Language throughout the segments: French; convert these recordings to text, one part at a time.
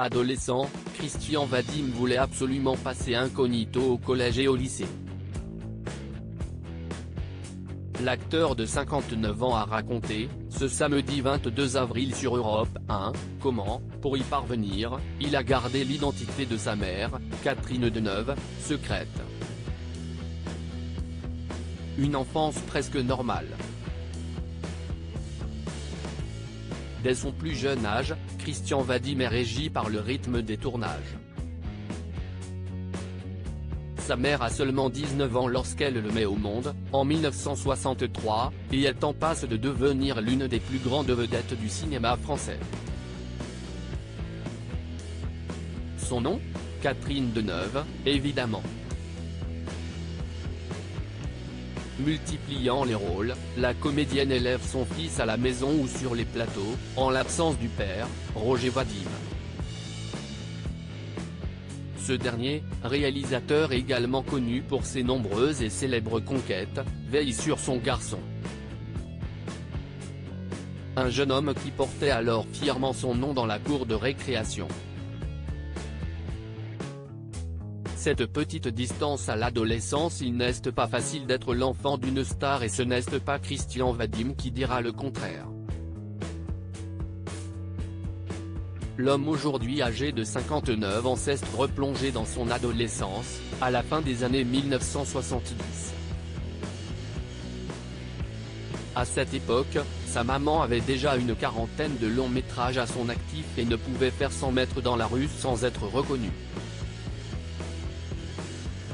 Adolescent, Christian Vadim voulait absolument passer incognito au collège et au lycée. L'acteur de 59 ans a raconté, ce samedi 22 avril sur Europe 1, comment, pour y parvenir, il a gardé l'identité de sa mère, Catherine Deneuve, secrète. Une enfance presque normale. Dès son plus jeune âge, Christian Vadim est régi par le rythme des tournages. Sa mère a seulement 19 ans lorsqu'elle le met au monde, en 1963, et elle en passe de devenir l'une des plus grandes vedettes du cinéma français. Son nom ? Catherine Deneuve, évidemment. Multipliant les rôles, la comédienne élève son fils à la maison ou sur les plateaux, en l'absence du père, Roger Vadim. Ce dernier, réalisateur également connu pour ses nombreuses et célèbres conquêtes, veille sur son garçon. Un jeune homme qui portait alors fièrement son nom dans la cour de récréation. Cette petite distance à l'adolescence, il n'est pas facile d'être l'enfant d'une star et ce n'est pas Christian Vadim qui dira le contraire. L'homme aujourd'hui âgé de 59 ans s'est replongé dans son adolescence, à la fin des années 1970. À cette époque, sa maman avait déjà une quarantaine de longs métrages à son actif et ne pouvait faire 100 mètres dans la rue sans être reconnue.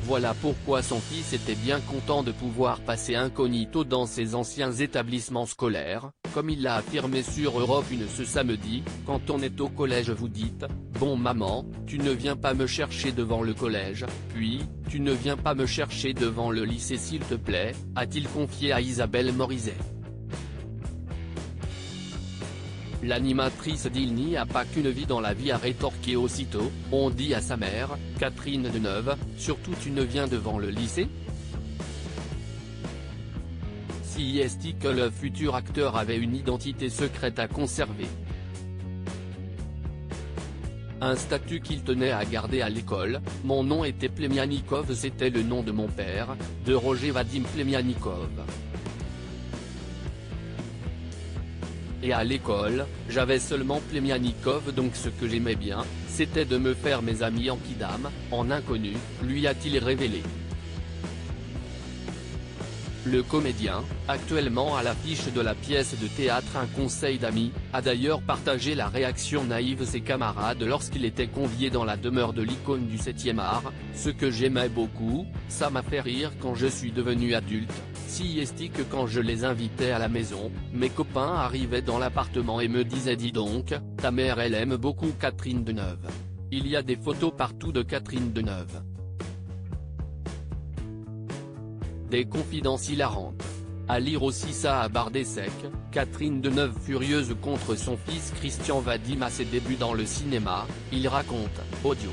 Voilà pourquoi son fils était bien content de pouvoir passer incognito dans ses anciens établissements scolaires, comme il l'a affirmé sur Europe 1 ce samedi, « Quand on est au collège vous dites, bon maman, tu ne viens pas me chercher devant le collège, puis, tu ne viens pas me chercher devant le lycée s'il te plaît », a-t-il confié à Isabelle Morizet. L'animatrice d'Il n'y a pas qu'une vie dans la vie a rétorqué aussitôt, on dit à sa mère, Catherine Deneuve, surtout tu ne viens devant le lycée ? Si est que le futur acteur avait une identité secrète à conserver. Un statut qu'il tenait à garder à l'école, mon nom était Plemianikov, c'était le nom de mon père, de Roger Vadim Plemianikov. Et à l'école, j'avais seulement Plemianikov donc ce que j'aimais bien, c'était de me faire mes amis en kidam, en inconnu, lui a-t-il révélé. Le comédien, actuellement à l'affiche de la pièce de théâtre Un conseil d'amis, a d'ailleurs partagé la réaction naïve de ses camarades lorsqu'il était convié dans la demeure de l'icône du 7e art, ce que j'aimais beaucoup, ça m'a fait rire quand je suis devenu adulte. Si est que quand je les invitais à la maison, mes copains arrivaient dans l'appartement et me disaient dis donc, ta mère elle aime beaucoup Catherine Deneuve. Il y a des photos partout de Catherine Deneuve. Des confidences hilarantes. À lire aussi ça à Bardé Sec, Catherine Deneuve furieuse contre son fils Christian Vadim à ses débuts dans le cinéma, il raconte, audio.